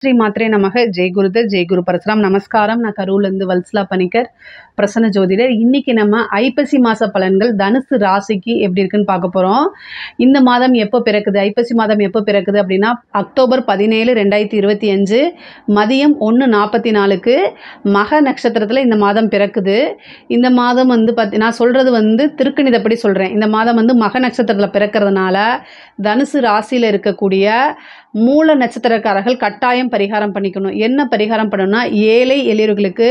ஸ்ரீ மாத்ரே நமக. ஜெய் குருதர், ஜெய் குரு பரசுராம். நமஸ்காரம். நான் கரூர்லேருந்து வல்சலா பணிக்கர், பிரசன்ன ஜோதிடர். இன்னைக்கு நம்ம ஐப்பசி மாத பலன்கள் தனுசு ராசிக்கு எப்படி இருக்குன்னு பார்க்க போகிறோம். இந்த மாதம் எப்போ பிறக்குது, ஐப்பசி மாதம் எப்போ பிறக்குது அப்படின்னா அக்டோபர் 17, 2025 மதியம் 1:44க்கு மக நட்சத்திரத்தில் இந்த மாதம் பிறக்குது. இந்த மாதம் நான் சொல்கிறது திருக்கணிதப்படி சொல்கிறேன். இந்த மாதம் மக நட்சத்திரத்தில் பிறக்கிறதுனால தனுசு ராசியில் இருக்கக்கூடிய மூல நட்சத்திரக்காரர்கள் கட்டாயம் பரிகாரம் பண்ணிக்கணும். என்ன பரிகாரம் பண்ணணும்னா, ஏழை எளியவர்களுக்கு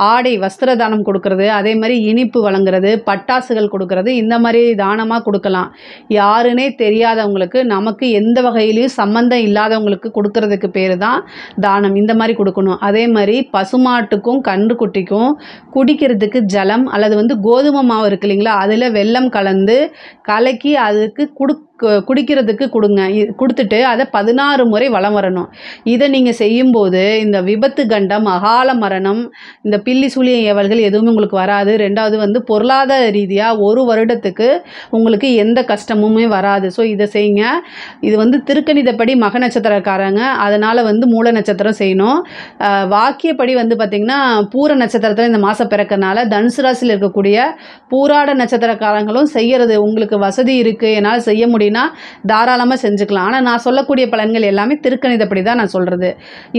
ஆடை வஸ்திர தானம் கொடுக்கறது, அதே மாதிரி இனிப்பு வழங்குறது, பட்டாசுகள் கொடுக்கறது, இந்த மாதிரி தானமாக கொடுக்கலாம். யாருன்னே தெரியாதவங்களுக்கு, நமக்கு எந்த வகையிலையும் சம்பந்தம் இல்லாதவங்களுக்கு கொடுக்கறதுக்கு பேர் தான் தானம். இந்த மாதிரி கொடுக்கணும். அதே மாதிரி பசுமாட்டுக்கும் கன்றுக்குட்டிக்கும் குடிக்கிறதுக்கு ஜலம் அல்லது கோதுமை மாவு இருக்கு இல்லைங்களா, அதில் வெல்லம் கலந்து கலக்கி அதுக்கு குடிக்கிறதுக்கு கொடுங்க. கொடுத்துட்டு அதை 16 முறை வலம் வரணும். இதை நீங்கள் செய்யும்போது இந்த விபத்து கண்டம், அகால மரணம், இந்த பில்லி சூழிய ஏவல்கள் எதுவுமே உங்களுக்கு வராது. ரெண்டாவது பொருளாதார ரீதியாக 1 வருடத்துக்கு உங்களுக்கு எந்த கஷ்டமுமே வராது. ஸோ இதை செய்யுங்க. இது திருக்கணிதப்படி மக நட்சத்திரக்காரங்க, அதனால் மூல நட்சத்திரம் செய்யணும். வாக்கியப்படி பார்த்திங்கன்னா பூர நட்சத்திரத்தில் இந்த மாதம் பிறக்கனால தனுசு ராசியில் இருக்கக்கூடிய பூராட நட்சத்திரக்காரங்களும் செய்கிறது உங்களுக்கு வசதி இருக்குது, என்னால் செய்ய முடியும், தாராளமாக செஞ்சுக்கலாம். ஆனால் நான் சொல்லக்கூடிய பலன்கள் எல்லாமே திருக்கணிதப்படி தான் நான் சொல்கிறது.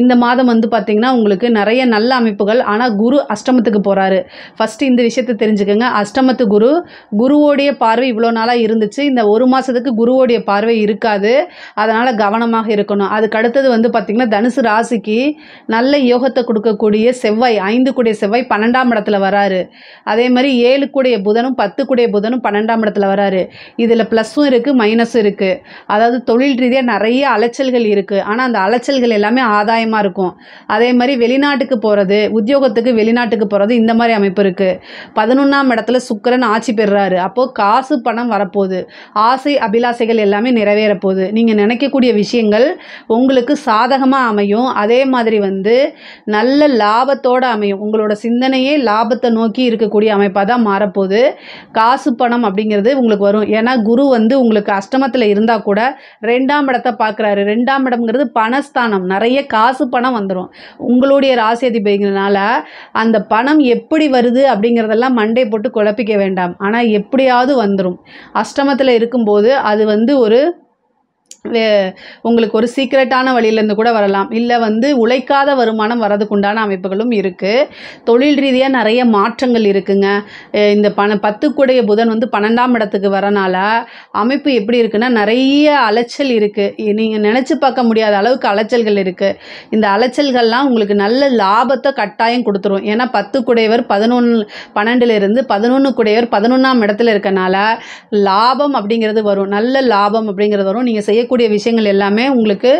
இந்த மாதம் பார்த்திங்கன்னா உங்களுக்கு நிறைய நல்ல அமைப்புகள். ஆனால் குரு அஷ்டமத்துக்கு போகிறாரு. ஃபஸ்ட்டு இந்த விஷயத்தை தெரிஞ்சுக்கோங்க. அஷ்டமத்து குருவோடைய பார்வை இவ்வளோ நாளாக இருந்துச்சு. இந்த 1 மாதத்துக்கு குருவோடைய பார்வை இருக்காது. அதனால் கவனமாக இருக்கணும். அதுக்கு அடுத்தது பார்த்திங்கன்னா தனுசு ராசிக்கு நல்ல யோகத்தை கொடுக்கக்கூடிய செவ்வாய், 5 கூடிய செவ்வாய் 12ஆம் இடத்துல வராரு. அதே மாதிரி 7 கூடிய புதனும் 10 கூடிய புதனும் 12ஆம் இடத்துல வராரு. இதில் ப்ளஸ்ஸும் இருக்குது, மைனஸும் இருக்குது. அதாவது தொழில் ரீதியாக நிறைய அலைச்சல்கள் இருக்குது. ஆனால் அந்த அலைச்சல்கள் எல்லாமே ஆதாயமாக இருக்கும். அதே மாதிரி வெளிநாட்டுக்கு போகிறது, உத்தியோகத்துக்கு வெளிநாட்டுக்கு போகிறது, இந்த மாதிரி அமைப்பு இருக்குது. 11ஆம் இடத்துல சுக்கிரன் ஆட்சி பெறுறாரு. அப்போது காசு பணம் வரப்போகுது. ஆசை அபிலாசைகள் எல்லாமே நிறைவேறப்போகுது. நீங்கள் நினைக்கக்கூடிய விஷயங்கள் உங்களுக்கு சாதகமாக அமையும். அதே மாதிரி நல்ல லாபத்தோடு அமையும். உங்களோட சிந்தனையே லாபத்தை நோக்கி இருக்கக்கூடிய அமைப்பாக தான் மாறப்போகுது. காசு பணம் அப்படிங்கிறது உங்களுக்கு வரும். ஏன்னா குரு உங்களுக்கு அஷ்டமத்தில் இருந்தால் கூட 2ஆம் இடத்தை பார்க்குறாரு. 2ஆம் இடம்ங்கிறது பணஸ்தானம். நிறைய காசு பணம் வந்துடும். உங்களுடைய ராசி அதிபதினால அந்த பணம் எப்படி வருது அப்படிங்கிறதெல்லாம் மண்டை போட்டு குழப்பிக்க வேண்டாம். ஆனால் எப்படியாவது வந்துடும். அஷ்டமத்தில் இருக்கும்போது அது ஒரு உங்களுக்கு ஒரு சீக்ரெட்டான வழியிலேருந்து கூட வரலாம். இல்லை உழைக்காத வருமானம் வரதுக்கு உண்டான அமைப்புகளும் இருக்குது. தொழில் ரீதியாக நிறைய மாற்றங்கள் இருக்குங்க. இந்த 10 கூடிய புதன் 12ஆம் இடத்துக்கு வரனால அமைப்பு எப்படி இருக்குன்னா, நிறைய அலைச்சல் இருக்குது. நீங்கள் நினச்சி பார்க்க முடியாத அளவுக்கு அலைச்சல்கள் இருக்குது. இந்த அலைச்சல்கள்லாம் உங்களுக்கு நல்ல லாபத்தை கட்டாயம் கொடுத்துரும். ஏன்னா 10 கூடையவர் 12லிருந்து 11 கூடையவர் 11ஆம் இடத்துல இருக்கனால லாபம் அப்படிங்கிறது வரும். நல்ல லாபம் அப்படிங்கிறது வரும். நீங்கள் செய்யக்கூடிய விஷயங்கள் எல்லாமே உங்களுக்கு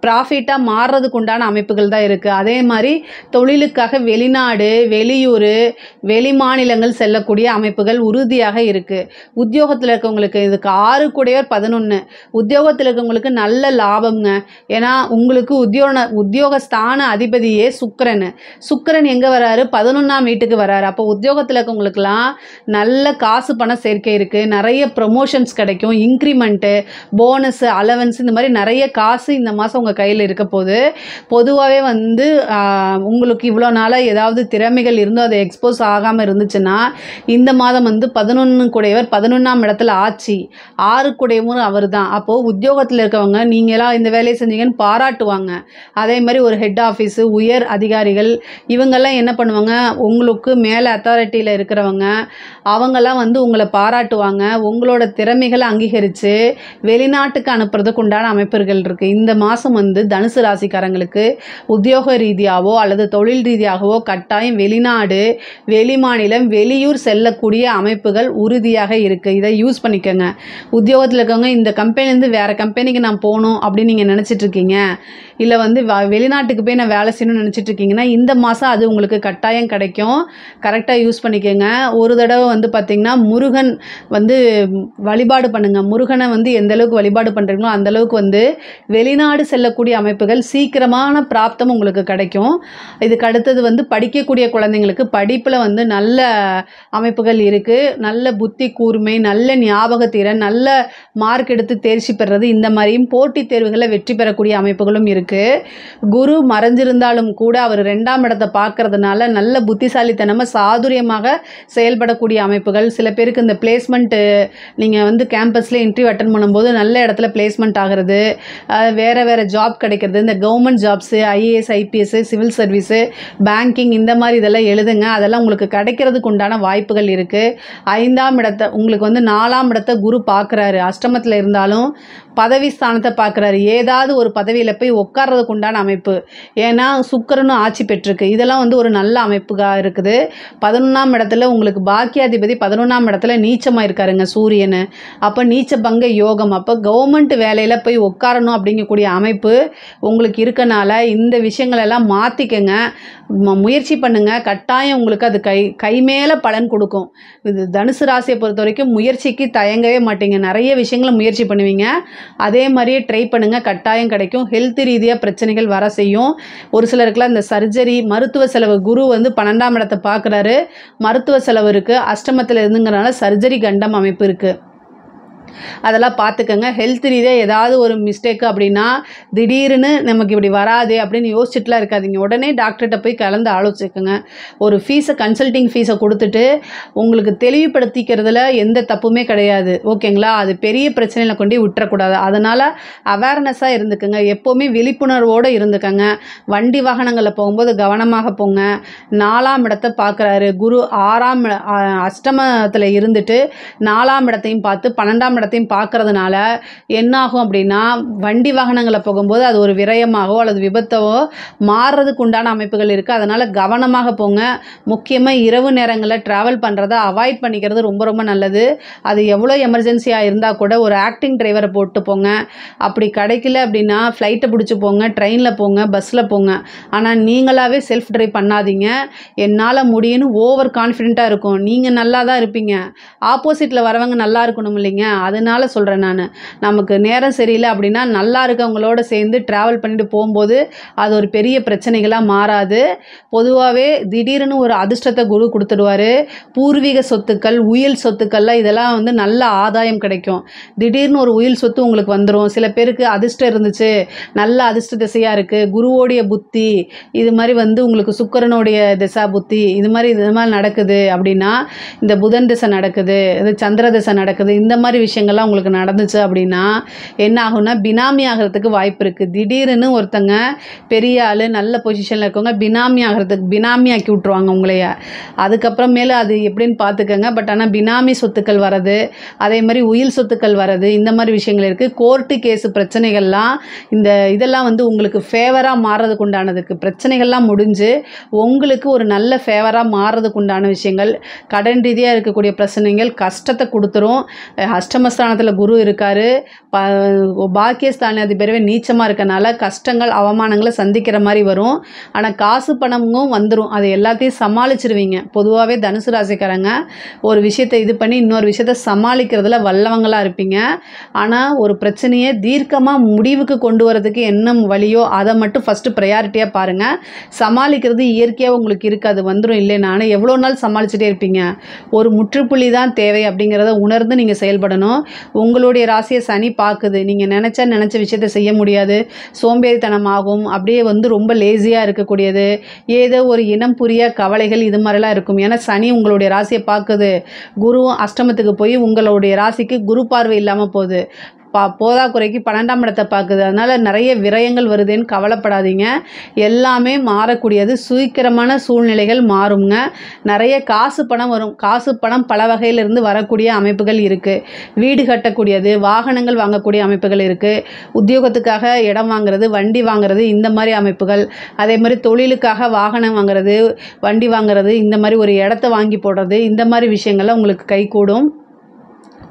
ப்ராஃபிட்டாக மாறுறதுக்கு உண்டான அமைப்புகள் தான் இருக்குது. அதே மாதிரி தொழிலுக்காக வெளிநாடு, வெளியூர், வெளி மாநிலங்கள் செல்லக்கூடிய அமைப்புகள் உறுதியாக இருக்குது. உத்தியோகத்தில் இருக்கவங்களுக்கு இதுக்கு 6 கூடையவர் 11, உத்தியோகத்தில் இருக்கவங்களுக்கு நல்ல லாபம்ங்க. ஏன்னா உங்களுக்கு உத்தியோகஸ்தான அதிபதியே சுக்கிரன் எங்கே வராரு, 11ஆம் வீட்டுக்கு வராரு. அப்போ உத்தியோகத்தில் இருக்கவங்களுக்கெல்லாம் நல்ல காசு பண சேர்க்கை இருக்குது. நிறைய ப்ரொமோஷன்ஸ் கிடைக்கும், இன்க்ரிமெண்ட்டு, போனஸ், அலவன்ஸ், இந்த மாதிரி நிறைய காசு இந்த மாதம் உங்கள் கையில் இருக்க போது. பொதுவாகவே உங்களுக்கு இவ்வளோ நாளாக ஏதாவது திறமைகள் இருந்தோ அது எக்ஸ்போஸ் ஆகாமல் இருந்துச்சுன்னா இந்த மாதம் 11 கூடையவர் 11ஆம் இடத்துல ஆட்சி, 6 கூடையவரும் அவர் தான். அப்போது உத்தியோகத்தில் இருக்கவங்க நீங்களாம் இந்த வேலையை செஞ்சீங்கன்னு பாராட்டுவாங்க. அதே மாதிரி ஒரு ஹெட் ஆஃபீஸு, உயர் அதிகாரிகள் இவங்கெல்லாம் என்ன பண்ணுவாங்க, உங்களுக்கு மேலே அத்தாரிட்டியில் இருக்கிறவங்க அவங்கெல்லாம் உங்களை பாராட்டுவாங்க. உங்களோட திறமைகளை அங்கீகரித்து வெளிநாட்டுக்கு அனுப்புறதுக்கு உண்டான அமைப்புகள் இருக்குது. இந்த மாதம் தனுசு ராசிக்காரங்களுக்கு உத்தியோக ரீதியாகவோ அல்லது தொழில் ரீதியாகவோ கட்டாயம் வெளிநாடு, வெளி மாநிலம், வெளியூர் செல்லக்கூடிய அமைப்புகள் உறுதியாக இருக்குது. இதை யூஸ் பண்ணிக்கோங்க. உத்தியோகத்தில் இருக்கவங்க இந்த கம்பெனிலேருந்து வேறு கம்பெனிக்கு நான் போகணும் அப்படின்னு நீங்கள் நினச்சிட்ருக்கீங்க, இல்லை வெளிநாட்டுக்கு போய் நான் வேலை செய்யணும்னு நினச்சிட்ருக்கீங்கன்னா இந்த மாதம் அது உங்களுக்கு கட்டாயம் கிடைக்கும். கரெக்டாக யூஸ் பண்ணிக்கோங்க. ஒரு தடவை பார்த்திங்கன்னா முருகன் வழிபாடு பண்ணுங்கள். முருகனை எந்த அளவுக்கு வழிபாடு பண்ணுறீங்களோ அந்தளவுக்கு வந்து வெளிநாடு செல்லக்கூடிய அமைப்புகள் சீக்கிரமான பிராப்தம் உங்களுக்கு கிடைக்கும். இதுக்கு அடுத்தது வந்து படிக்கக்கூடிய குழந்தைங்களுக்கு படிப்பில் வந்து நல்ல அமைப்புகள் இருக்குது. நல்ல புத்தி கூர்மை, நல்ல ஞாபகத்திறன், நல்ல மார்க் எடுத்து தேர்ச்சி பெறுறது, இந்த மாதிரியும் போட்டித் தேர்வுகளில் வெற்றி பெறக்கூடிய அமைப்புகளும் இருக்குது. குரு மறைஞ்சிருந்தாலும் கூட அவர் 2ஆம் இடத்தை பார்க்கறதுனால நல்ல புத்திசாலித்தனமாக சாதுரியமாக செயல்படக்கூடிய அமைப்புகள். சில பேருக்கு இந்த பிளேஸ்மெண்ட்டு நீங்கள் வந்து கேம்பஸில் இன்டர்வியூ அட்டன் பண்ணும்போது நல்ல இடத்துல பிளேஸ்மெண்ட் ஆகிறது, வேறு ஜாப் கிடைக்கிறது, இந்த government jobs, IAS IPS, civil service, banking, இந்த மாதிரி இதெல்லாம் எழுதுங்க. அதெல்லாம் உங்களுக்கு கிடைக்கிறதுக்கு உண்டான வாய்ப்புகள் இருக்குது. 5ஆம் இடத்தை உங்களுக்கு வந்து 4ஆம் இடத்தை குரு பார்க்குறாரு. அஷ்டமத்தில் இருந்தாலும் பதவி ஸ்தானத்தை பார்க்குறாரு. ஏதாவது ஒரு பதவியில் போய் உட்கார்றதுக்கு உண்டான அமைப்பு. ஏன்னா சுக்கிரனும் ஆட்சி பெற்றிருக்கு. இதெல்லாம் வந்து ஒரு நல்ல அமைப்புகாக இருக்குது. 11ஆம் இடத்துல உங்களுக்கு பாக்கியாதிபதி 11ஆம் இடத்துல நீச்சமாக இருக்காருங்க சூரியன். அப்போ நீச்ச பங்க யோகம். அப்போ கவர்மெண்ட் வேலையில் போய் உட்காரணும் அப்படிங்கக்கூடிய அமைப்பு உங்களுக்கு இருக்கனால இந்த விஷயங்களெல்லாம் மாற்றிக்கங்க, முயற்சி பண்ணுங்கள். கட்டாயம் உங்களுக்கு அது கை மேலே பலன் கொடுக்கும். இது தனுசு ராசியை பொறுத்த வரைக்கும் முயற்சிக்கு தயங்கவே மாட்டீங்க. நிறைய விஷயங்களை முயற்சி பண்ணுவீங்க. அதே மாதிரியே ட்ரை பண்ணுங்கள், கட்டாயம் கிடைக்கும். ஹெல்த் ரீதியாக பிரச்சனைகள் வர செய்யும். ஒரு சிலருக்குலாம் இந்த சர்ஜரி, மருத்துவ செலவு, குரு வந்து 12ஆம் இடத்தை பார்க்குறாரு, மருத்துவ செலவு இருக்குது. அஷ்டமத்தில் இருந்துங்கிறனால சர்ஜரி கண்டம் அமைப்பு இருக்குது. அதெல்லாம் பார்த்துக்கங்க. ஹெல்த் ரீதியாக ஏதாவது ஒரு மிஸ்டேக்கு அப்படின்னா திடீர்னு நமக்கு இப்படி வராது அப்படின்னு யோசிச்சுட்டுலாம் இருக்காதிங்க. உடனே டாக்டர்கிட்ட போய் கலந்து ஆலோசிக்கங்க. ஒரு கன்சல்டிங் ஃபீஸை கொடுத்துட்டு உங்களுக்கு தெளிவுபடுத்திக்கிறதுல எந்த தப்புமே கிடையாது. ஓகேங்களா? அது பெரிய பிரச்சனையில் கொண்டு விட்டுறக்கூடாது. அதனால் அவேர்னஸாக இருந்துக்கங்க. எப்போவுமே விழிப்புணர்வோடு இருந்துக்கங்க. வண்டி வாகனங்களில் போகும்போது கவனமாக போங்க. 4ஆம் இடத்தை பார்க்குறாரு குரு. அஷ்டமத்தில் இருந்துட்டு 4ஆம் இடத்தையும் பார்த்து 12ஆம் இடத்தையும் பார்க்கறதுனால என்ன ஆகும் அப்படின்னா வண்டி வாகனங்களை போகும்போது அது ஒரு விரயமாகவோ அல்லது விபத்தவோ மாறுறதுக்கு உண்டான அமைப்புகள் இருக்குது. அதனால் கவனமாக போங்க. முக்கியமாக இரவு நேரங்களில் ட்ராவல் பண்ணுறதை அவாய்ட் பண்ணிக்கிறது ரொம்ப ரொம்ப நல்லது. அது எவ்வளோ எமர்ஜென்சியாக இருந்தால் கூட ஒரு ஆக்டிங் டிரைவரை போட்டு போங்க. அப்படி கிடைக்கல அப்படின்னா ஃப்ளைட்டை பிடிச்சி போங்க, ட்ரெயினில் போங்க, பஸ்ஸில் போங்க. ஆனால் நீங்களாகவே செல்ஃப் ட்ரைவ் பண்ணாதீங்க. என்னால் முடியும்னு ஓவர் கான்ஃபிடென்ட்டாக இருக்கும். நீங்கள் நல்லா தான் இருப்பீங்க, ஆப்போசிட்டில் வரவங்க நல்லா இருக்கணும் இல்லைங்க. அதனால சொல்கிறேன் நான். நமக்கு நேரம் சரியில்லை அப்படின்னா நல்லா இருக்கவங்களோட சேர்ந்து ட்ராவல் பண்ணிட்டு போகும்போது அது ஒரு பெரிய பிரச்சனைகளாக மாறாது. பொதுவாகவே திடீர்னு ஒரு அதிர்ஷ்டத்தை குரு கொடுத்துடுவார். பூர்வீக சொத்துக்கள், உயில் சொத்துக்கள்லாம் இதெல்லாம் வந்து நல்ல ஆதாயம் கிடைக்கும். திடீர்னு ஒரு உயில் சொத்து உங்களுக்கு வந்துடும். சில பேருக்கு அதிர்ஷ்டம் இருந்துச்சு, நல்ல அதிர்ஷ்ட திசையாக இருக்குது, குருவோடைய புத்தி, இது மாதிரி வந்து உங்களுக்கு சுக்கிரனுடைய திசா புத்தி, இது மாதிரி நடக்குது அப்படின்னா, இந்த புதன் திசை நடக்குது, இது சந்திர திசை நடக்குது, இந்த மாதிரி விஷயங்கள்லாம் உங்களுக்கு நடந்துச்சு அப்படின்னா என்ன ஆகும்னா பினாமி ஆகிறதுக்கு வாய்ப்பு இருக்குது. திடீர்னு ஒருத்தங்க பெரிய ஆள் நல்ல பொசிஷனில் இருக்கவங்க பினாமி ஆக்கி விட்ருவாங்க உங்களைய. அதுக்கப்புறமேல அது எப்படின்னு பார்த்துக்கங்க. பட் ஆனால் பினாமி சொத்துக்கள் வர்றது, அதே மாதிரி உயில் சொத்துக்கள் வர்றது, இந்த மாதிரி விஷயங்கள் இருக்குது. கோர்ட்டு கேஸு பிரச்சனைகள்லாம் இதெல்லாம் வந்து உங்களுக்கு ஃபேவராக மாறுறதுக்கு உண்டானதுக்கு பிரச்சனைகள்லாம் முடிஞ்சு உங்களுக்கு ஒரு நல்ல ஃபேவராக மாறுறதுக்கு உண்டான விஷயங்கள். கடன் ரீதியாக இருக்கக்கூடிய பிரச்சனைகள் கஷ்டத்தை கொடுத்துரும். அஷ்டமஸ்தானத்தில் குரு இருக்கார். பாக்கியஸ்தானாதிபதியே நீச்சமாக இருக்கனால கஷ்டங்கள் அவமானங்களை சந்திக்கிற மாதிரி வரும். ஆனால் காசு பணமும் வந்துடும். அது எல்லாத்தையும் சமாளிச்சிருவீங்க. பொதுவாகவே தனுசு ராசிக்காரங்க ஒரு விஷயத்தை இது பண்ணி இன்னொரு விஷயத்தை சமாளிக்கிறதுல வல்லவங்களாக இருப்பீங்க. ஆனால் ஒரு பிரச்சனையை தீர்க்கமாக முடிவுக்கு கொண்டு வரதுக்கு என்ன வழியோ அதை மட்டும் ஃபஸ்ட்டு ப்ரையாரிட்டியாக பாருங்கள். சமாளிக்கிறது இயற்கையாக உங்களுக்கு இருக்காது, வந்துடும். இல்லை நானும் எவ்வளோ நாள் சமாளிச்சுட்டே இருப்பீங்க. ஒரு முற்றுப்புள்ளி தான் தேவை அப்படிங்கிறத உணர்ந்து நீங்கள் செயல்படணும். உங்களுடைய ராசியை சனி பார்க்குது. நீங்கள் நினச்ச விஷயத்தை செய்ய முடியாது, சோம்பேறித்தனமாகும், அப்படியே வந்து ரொம்ப லேசியாக இருக்கக்கூடியது, ஏதோ ஒரு இனம் புரிய கவலைகள், இது மாதிரிலாம் இருக்கும். ஏன்னா சனி உங்களுடைய ராசியை பார்க்குது. குருவும் அஷ்டமத்துக்கு போய் உங்களுடைய ராசிக்கு குரு பார்வை இல்லாமல் போகுது. போதாக்குறைக்கு 12ஆம் இடத்தை பார்க்குது. அதனால் நிறைய விரயங்கள் வருதுன்னு கவலைப்படாதீங்க. எல்லாமே மாறக்கூடியது. சீக்கிரமான சூழ்நிலைகள் மாறுங்க. நிறைய காசு பணம் வரும். காசு பணம் பல வகையிலிருந்து வரக்கூடிய அமைப்புகள் இருக்குது. வீடு கட்டக்கூடியது, வாகனங்கள் வாங்கக்கூடிய அமைப்புகள் இருக்குது. உத்தியோகத்துக்காக இடம் வாங்குறது, வண்டி வாங்குறது, இந்த மாதிரி அமைப்புகள். அதே மாதிரி தொழிலுக்காக வாகனம் வாங்குறது, வண்டி வாங்குறது, இந்த மாதிரி ஒரு இடத்த வாங்கி போடுறது, இந்த மாதிரி விஷயங்கள்லாம் உங்களுக்கு கைகூடும்.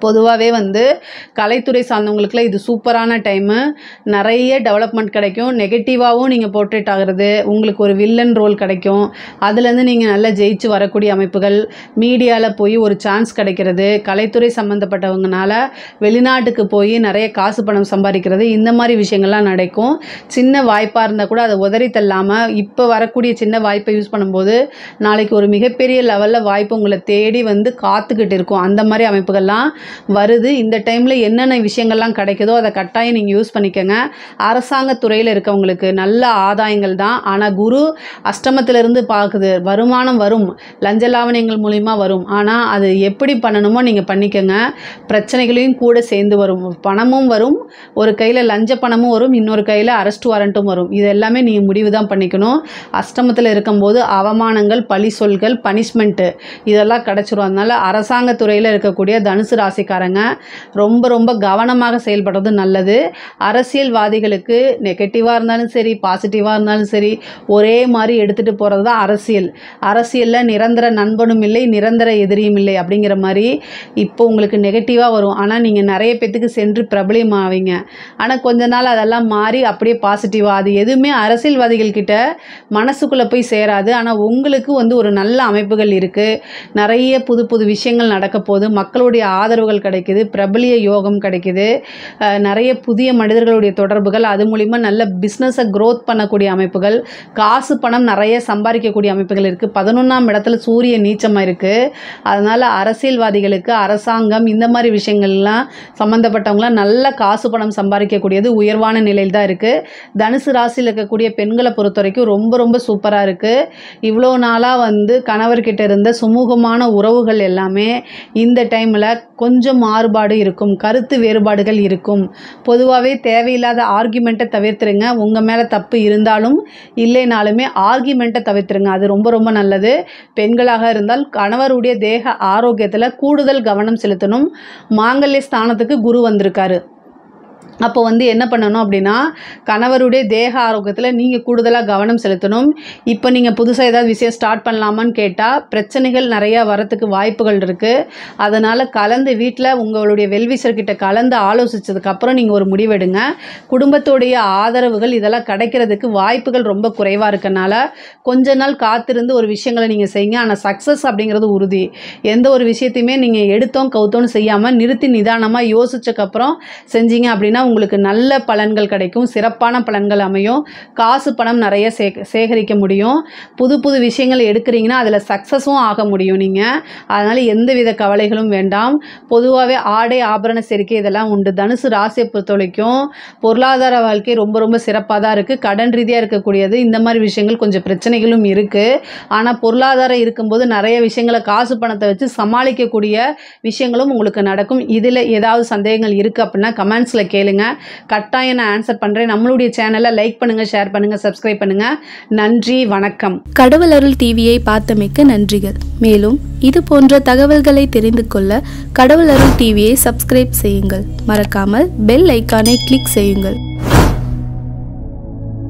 பொதுவாகவே வந்து கலைத்துறை சார்ந்தவங்களுக்குலாம் இது சூப்பரான டைமு. நிறைய டெவலப்மெண்ட் கிடைக்கும். நெகட்டிவாகவும் நீங்கள் போர்ட்ரேட் ஆகிறது, உங்களுக்கு ஒரு வில்லன் ரோல் கிடைக்கும். அதுலேருந்து நீங்கள் நல்லா ஜெயிச்சு வரக்கூடிய அமைப்புகள், மீடியாவில் போய் ஒரு சான்ஸ் கிடைக்கிறது, கலைத்துறை சம்மந்தப்பட்டவங்கனால வெளிநாட்டுக்கு போய் நிறைய காசு பணம் சம்பாதிக்கிறது, இந்த மாதிரி விஷயங்கள்லாம் நடக்கும். சின்ன வாய்ப்பாக இருந்தால் கூட அதை உதறி தள்ளாமல் இப்போ வரக்கூடிய சின்ன வாய்ப்பை யூஸ் பண்ணும்போது நாளைக்கு ஒரு மிகப்பெரிய லெவலில் வாய்ப்பு உங்களை தேடி வந்து காத்துக்கிட்டு இருக்கும். அந்த மாதிரி அமைப்புகள்லாம் வருது. இந்த டைமில் என்னென்ன விஷயங்கள்லாம் கிடைக்குதோ அதை கட்டாயம் நீங்கள் யூஸ் பண்ணிக்கோங்க. அரசாங்கத்துறையில் இருக்கவங்களுக்கு நல்ல ஆதாயங்கள் தான். ஆனால் குரு அஷ்டமத்திலிருந்து பார்க்குது. வருமானம் வரும், லஞ்ச லாவணியங்கள் மூலிமா வரும். ஆனால் அது எப்படி பண்ணணுமோ நீங்கள் பண்ணிக்கோங்க. பிரச்சனைகளையும் கூட சேர்ந்து வரும். பணமும் வரும், ஒரு கையில் லஞ்ச பணமும் வரும், இன்னொரு கையில் அரெஸ்ட் வாரண்ட்டும் வரும். இது எல்லாமே நீங்கள் முடிவு தான் பண்ணிக்கணும். அஷ்டமத்தில் இருக்கும்போது அவமானங்கள், பழி சொல்கள், பனிஷ்மெண்ட்டு இதெல்லாம் கிடச்சிரும். அதனால் அரசாங்கத்துறையில் இருக்கக்கூடிய தனுசு ராசிக்காரங்க ரொம்ப கவனமாக செயல்படுறது நல்லது. அரசியல்வாதிகளுக்கு நெகட்டிவாக இருந்தாலும் சரி, பாசிட்டிவாக இருந்தாலும் சரி, ஒரே மாதிரி எடுத்துகிட்டு போகிறது தான் அரசியல். அரசியலில் நிரந்தர நண்பனும் இல்லை, நிரந்தர எதிரியும் இல்லை அப்படிங்கிற மாதிரி இப்போ உங்களுக்கு நெகட்டிவாக வரும். ஆனால் நீங்கள் நிறைய பேத்துக்கு சென்று பிரபலியம் ஆவீங்க. ஆனால் கொஞ்ச நாள் அதெல்லாம் மாறி அப்படியே பாசிட்டிவாக, அது எதுவுமே அரசியல்வாதிகள் கிட்ட மனசுக்குள்ளே போய் சேராது. ஆனால் உங்களுக்கு வந்து ஒரு நல்ல அமைப்புகள் இருக்குது. நிறைய புது விஷயங்கள் நடக்க போகுது. மக்களுடைய ஆதரவுகள் கிடைக்குது, பிரபலிய யோகம் கிடைக்குது, நிறைய புதிய மனிதர்களுடைய தொடர்புகள், அது மூலிமா நல்ல பிஸ்னஸை க்ரோத் பண்ணக்கூடிய அமைப்புகள், காசு பணம் நிறைய சம்பாதிக்கக்கூடிய அமைப்புகள் இருக்குது. 11ஆம் இடத்துல சூரியன் நீச்சமாக இருக்குது. அதனால் அரசியல்வாதிகளுக்கு, அரசாங்கம், இந்த மாதிரி விஷயங்கள்லாம் சம்மந்தப்பட்டவங்களாம் நல்ல காசு பணம் சம்பாதிக்கக்கூடியது உயர்வான நிலையில் தான் இருக்குது. தனுசு ராசியில் இருக்கக்கூடிய பெண்களை பொறுத்த வரைக்கும் ரொம்ப சூப்பராக இருக்குது. இவ்வளோ நாளாக வந்து கணவர்கிட்ட இருந்த சுமூகமான உறவுகள் எல்லாமே இந்த டைமில் கொஞ்சம் மாறுபாடு இருக்கும், கருத்து வேறுபாடுகள் இருக்கும். பொதுவாகவே தேவையில்லாத ஆர்கியூமெண்ட்டை தவிர்த்துருங்க. உங்கள் மேலே தப்பு இருந்தாலும் இல்லைனாலுமே ஆர்கியூமெண்ட்டை தவிர்த்துருங்க. அது ரொம்ப நல்லது. பெண்களாக இருந்தால் கணவருடைய தேக ஆரோக்கியத்தில் கூடுதல் கவனம் செலுத்தணும். மாங்கல்ய ஸ்தானத்துக்கு குரு வந்திருக்காரு. அப்போ வந்து என்ன பண்ணணும் அப்படின்னா, கணவருடைய தேக ஆரோக்கியத்தில் நீங்கள் கூடுதலாக கவனம் செலுத்தணும். இப்போ நீங்கள் புதுசாக ஏதாவது விஷயம் ஸ்டார்ட் பண்ணலாமான்னு கேட்டால் பிரச்சனைகள் நிறையா வரத்துக்கு வாய்ப்புகள் இருக்குது. அதனால் கலந்து வீட்டில் உங்களுடைய வெல்விஷர்கிட்ட கலந்து ஆலோசித்ததுக்கப்புறம் நீங்கள் ஒரு முடிவெடுங்க. குடும்பத்துடைய ஆதரவுகள் இதெல்லாம் கிடைக்கிறதுக்கு வாய்ப்புகள் ரொம்ப குறைவாக இருக்கனால கொஞ்ச நாள் காத்திருந்து ஒரு விஷயங்களை நீங்கள் செய்யுங்க. ஆனால் சக்ஸஸ் அப்படிங்கிறது உறுதி. எந்த ஒரு விஷயத்தையுமே நீங்கள் எடுத்தோம் கவுத்தோன்னு செய்யாமல் நிறுத்தி நிதானமாக யோசிச்சதுக்கப்புறம் செஞ்சீங்க அப்படின்னா உங்களுக்கு நல்ல பலன்கள் கிடைக்கும், சிறப்பான பலன்கள் அமையும், காசு பணம் நிறைய சேகரிக்க முடியும். புது விஷயங்கள் எடுக்கிறீங்கன்னா அதில் சக்ஸஸும் ஆக முடியும் நீங்கள். அதனால் எந்தவித கவலைகளும் வேண்டாம். பொதுவாகவே ஆடை ஆபரண சேர்க்கை இதெல்லாம் உண்டு. தனுசு ராசியை பொறுத்த வரைக்கும் பொருளாதார வாழ்க்கை ரொம்ப சிறப்பாக தான் இருக்குது. கடன் ரீதியாக இருக்கக்கூடியது, இந்த மாதிரி விஷயங்கள் கொஞ்சம் பிரச்சனைகளும் இருக்குது. ஆனால் பொருளாதாரம் இருக்கும்போது நிறைய விஷயங்களை காசு பணத்தை வச்சு சமாளிக்கக்கூடிய விஷயங்களும் உங்களுக்கு நடக்கும். இதில் ஏதாவது சந்தேகங்கள் இருக்குது அப்படின்னா கமெண்ட்ஸில் கேளுங்க, கட்டாயம் நான் ஆன்சர் பண்ணுறேன். நம்மளுடைய சேனலை லைக் பண்ணுங்கள், ஷேர் பண்ணுங்கள், சப்ஸ்கிரைப் பண்ணுங்கள். நன்றி, வணக்கம். கடவுள் அருள் டிவியை பார்த்தமைக்கு நன்றிகள். மேலும் இது போன்ற தகவல்களை தெரிந்து கொள்ள கடவுள் அருள் டிவியை சப்ஸ்கிரைப் செய்யுங்கள். மறக்காமல் பெல் ஐக்கானை கிளிக் செய்யுங்கள்.